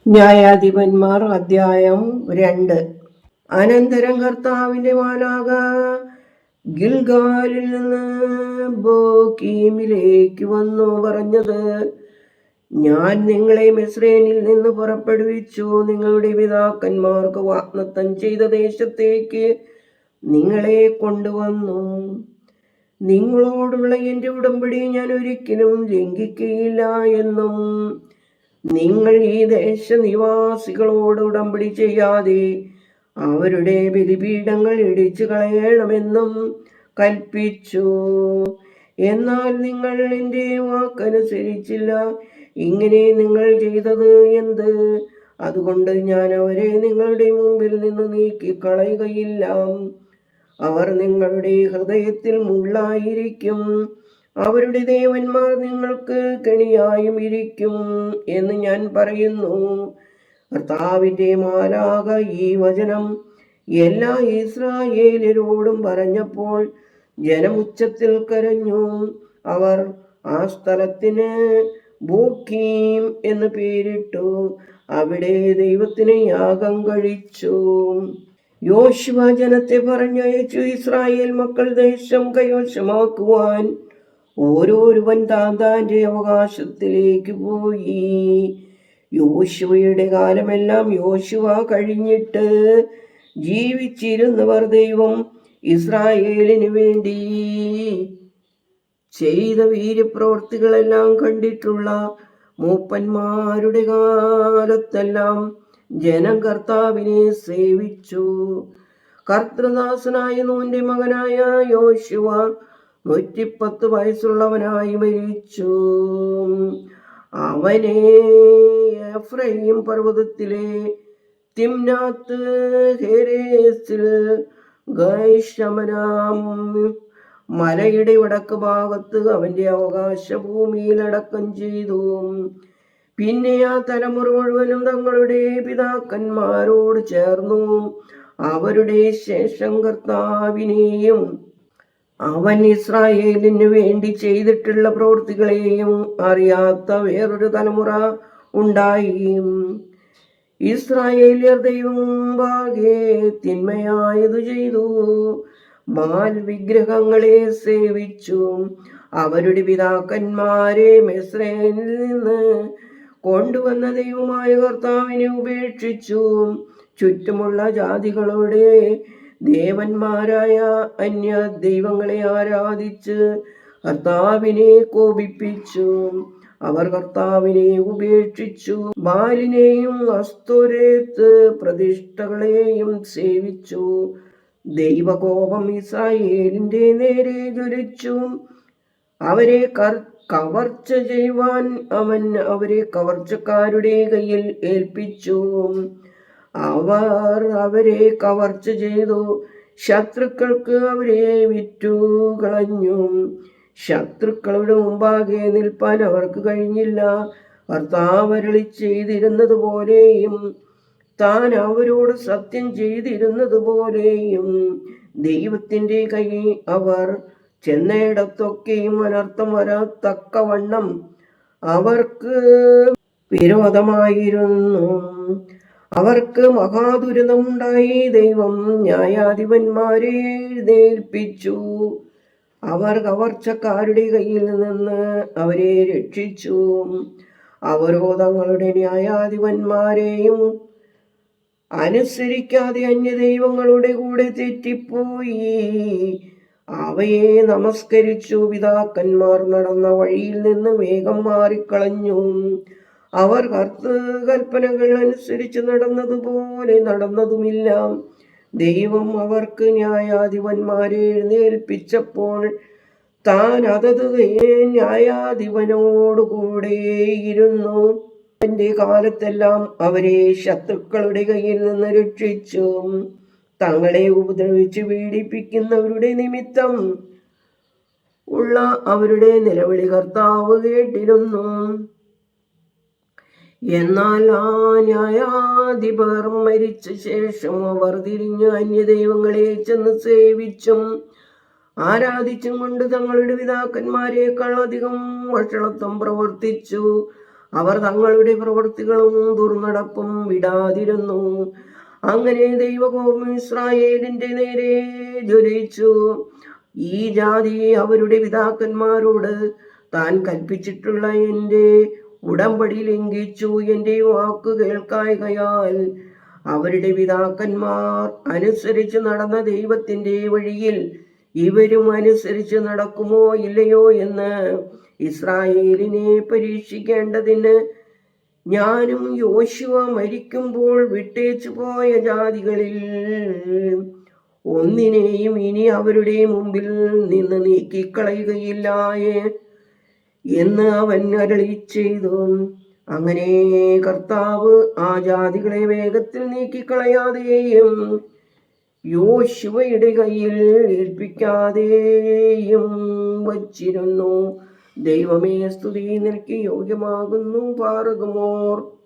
ന്യായാധിപന്മാർ അധ്യായം 2. അനന്തരം കർത്താവിന്റെ മാലാഖ ഗിൽഗാലിൽ നിന്ന് ബോക്കീമിലേക്ക് വന്നു പറഞ്ഞത്, ഞാൻ നിങ്ങളെ മിസ്രയീമിൽ നിന്ന് പുറപ്പെടുവിച്ചു നിങ്ങളുടെ പിതാക്കന്മാർക്ക് വാഗ്ദത്തം ചെയ്ത ദേശത്തേക്ക് നിങ്ങളെ കൊണ്ടുവന്നു. നിങ്ങളോടുള്ള എൻ്റെ ഉടമ്പടി ഞാൻ ഒരിക്കലും ലംഘിക്കുകയില്ല എന്നും നിങ്ങൾ ഈ ദേശനിവാസികളോട് ഉടമ്പടി ചെയ്യാതെ അവരുടെ ബലിപീഠങ്ങൾ ഇടിച്ചു കളയണമെന്നും കൽപ്പിച്ചു. എന്നാൽ നിങ്ങൾ എൻ്റെ വാക്കനുസരിച്ചില്ല. ഇങ്ങനെ നിങ്ങൾ ചെയ്തത് എന്ത്? അതുകൊണ്ട് ഞാൻ അവരെ നിങ്ങളുടെ മുമ്പിൽ നിന്ന് നീക്കിക്കളയുകയില്ല. അവർ നിങ്ങളുടെ ഹൃദയത്തിൽ മുള്ളായിരിക്കും. അവരുടെ ദേവന്മാർ നിങ്ങൾക്ക് കെണിയായും ഇരിക്കും എന്ന് ഞാൻ പറയുന്നു. കർത്താവിന്റെ മാലാഖ ഈ വചനം എല്ലാ ഇസ്രായേലരോടും പറഞ്ഞപ്പോൾ ജനം ഉച്ചത്തിൽ കരഞ്ഞു. അവർ ആ സ്ഥലത്തിന് ബോക്കീം എന്ന് പേരിട്ടു. അവിടെ ദൈവത്തിന് യാഗം കഴിച്ചു. യോശുവ ജനത്തെ പറഞ്ഞയച്ചു. ഇസ്രായേൽ മക്കൾ ദേശം കൈവശമാക്കുവാൻ ഓരോരുവൻ താന്താന്റെ അവകാശത്തിലേക്ക് പോയി. യോശുവയുടെ കാലമെല്ലാം യോശുവ കഴിഞ്ഞിട്ട് ജീവിച്ചിരുന്നവർ ദൈവം ഇസ്രായേലിന് വേണ്ടി ചെയ്ത വീര്യപ്രവൃത്തികളെല്ലാം കണ്ടിട്ടുള്ള മൂപ്പന്മാരുടെ കാലത്തെല്ലാം ജനം കർത്താവിനെ സേവിച്ചു. കർത്തൃദാസനായ നൂന്റെ മകനായ യോശുവ 110 വയസ്സുള്ളവനായി മരിച്ചു. അവനെ എഫ്രയീം പർവ്വതത്തിലെ തിമ്നാത്ത് ഹെരേസിൽ ഗൈശമനാം മലയുടെ വടക്ക് ഭാഗത്ത് അവന്റെ അവകാശ ഭൂമിയിൽ അടക്കം ചെയ്തു. പിന്നെ ആ തലമുറ മുഴുവനും തങ്ങളുടെ പിതാക്കന്മാരോട് ചേർന്നു അവരുടെ ശേഷം കർത്താവിനെയും അവൻ ഇസ്രായേലിനു വേണ്ടി ചെയ്തിട്ടുള്ള പ്രവൃത്തികളെയും അറിയാത്ത വേറൊരു തലമുറ ഉണ്ടായി. ഇസ്രായേലിയർ ദൈവം മുമ്പാകെ തിന്മയായതു ചെയ്തു. ബാൽ വിഗ്രഹങ്ങളെ സേവിച്ചു. അവരുടെ പിതാക്കന്മാരെ മിസ്രയീമിൽ നിന്ന് കൊണ്ടുവന്ന ദൈവമായ കർത്താവിനെ ഉപേക്ഷിച്ചു. ചുറ്റുമുള്ള ജാതികളുടെ ദേവന്മാരായ അന്യ ദൈവങ്ങളെ ആരാധിച്ച് കർത്താവിനെ കോപിപ്പിച്ചു. അവർ കർത്താവിനെ ഉപേക്ഷിച്ചു. ബാലിനെയും അസ്തോരേത്ത് പ്രതിഷ്ഠകളെയും സേവിച്ചു. ദൈവകോപം ഇസ്രായേലിന്റെ നേരെ ജ്വലിച്ചു. അവരെ കവർച്ച ചെയ്യുവാൻ അവൻ അവരെ കവർച്ചക്കാരുടെ കയ്യിൽ ഏൽപ്പിച്ചു. അവർ അവരെ കവർച്ച ചെയ്തു. ശത്രുക്കൾക്ക് അവരെ വിറ്റു കളഞ്ഞു. ശത്രുക്കളുടെ മുമ്പാകെ നിൽപ്പാൻ അവർക്ക് കഴിഞ്ഞില്ല. കർത്താവ് അരുളി ചെയ്തിരുന്നത് പോലെയും താൻ അവരോട് സത്യം ചെയ്തിരുന്നത് പോലെയും ദൈവത്തിന്റെ കൈ അവർ ചെന്നയിടത്തൊക്കെയും അനർത്ഥം വരത്തക്കവണ്ണം അവർക്ക് വിരോധമായിരുന്നു. അവർക്ക് മഹാദുരിതമുണ്ടായി. ദൈവം ന്യായാധിപന്മാരെ എഴുന്നേൽപ്പിച്ചു. അവർ കവർച്ചക്കാരുടെ കയ്യിൽ നിന്ന് അവരെ രക്ഷിച്ചു. അവരോ തങ്ങളുടെ ന്യായാധിപന്മാരെയും അനുസരിക്കാതെ അന്യദൈവങ്ങളുടെ കൂടെ തെറ്റിപ്പോയി അവയെ നമസ്കരിച്ചു. പിതാക്കന്മാർ നടന്ന വഴിയിൽ നിന്ന് വേഗം മാറിക്കളഞ്ഞു. അവർ കൽപ്പനകൾ അനുസരിച്ച് നടന്നതുപോലെ നടന്നതുമില്ല. ദൈവം അവർക്ക് ന്യായാധിപന്മാരെ എഴുന്നേൽപ്പിച്ചപ്പോൾ താൻ അതത് ന്യായാധിപനോടുകൂടെ ഇരുന്നു. അവന്റെ കാലത്തെല്ലാം അവരെ ശത്രുക്കളുടെ കയ്യിൽ നിന്ന് രക്ഷിച്ചു. തങ്ങളെ ഉപദ്രവിച്ച് പീഡിപ്പിക്കുന്നവരുടെ നിമിത്തം ഉള്ള അവരുടെ നിലവിളി കർത്താവ് കേട്ടിരുന്നു. എന്നാൽ ആ ന്യായാധിപർ മരിച്ച ശേഷം അവർ തിരിഞ്ഞ് അന്യദൈവങ്ങളെ ചെന്ന് സേവിച്ചും ആരാധിച്ചും കൊണ്ട് തങ്ങളുടെ പിതാക്കന്മാരെക്കാൾ അധികം വഷളത്വം പ്രവർത്തിച്ചു. അവർ തങ്ങളുടെ പ്രവൃത്തികളും ദുർനടപ്പും വിടാതിരുന്നു. അങ്ങനെ ദൈവകോപം ഇസ്രായേലിന്റെ നേരെ ജ്വലിച്ചു. ഈ ജാതി അവരുടെ പിതാക്കന്മാരോട് താൻ കൽപ്പിച്ചിട്ടുള്ള എൻ്റെ ഉടമ്പടി ലംഘിച്ചു. എൻ്റെ വാക്ക് കേൾക്കായ്കയാൽ അവരുടെ പിതാക്കന്മാർ അനുസരിച്ച് നടന്ന ദൈവത്തിന്റെ വഴിയിൽ ഇവരും അനുസരിച്ച് നടക്കുമോ ഇല്ലയോ എന്ന് ഇസ്രായേലിനെ പരീക്ഷിക്കേണ്ടതിന് ഞാനും യോശുവ മരിക്കുമ്പോൾ വിട്ടേച്ചു പോയ ജാതികളിൽ ഒന്നിനെയും ഇനി അവരുടെ മുമ്പിൽ നിന്ന് നീക്കിക്കളയുകയില്ല എന്ന് അവൻ അരുളി ചെയ്തു. അങ്ങനെ കർത്താവ് ആ ജാതികളെ വേഗത്തിൽ നീക്കിക്കളയാതെയും യോശുവയുടെ കയ്യിൽ ഏൽപ്പിക്കാതെയും വച്ചിരുന്നു. ദൈവമേ, സ്തുതി നിനക്ക് യോഗ്യമാകുന്നു. പാർക്കുമോർ.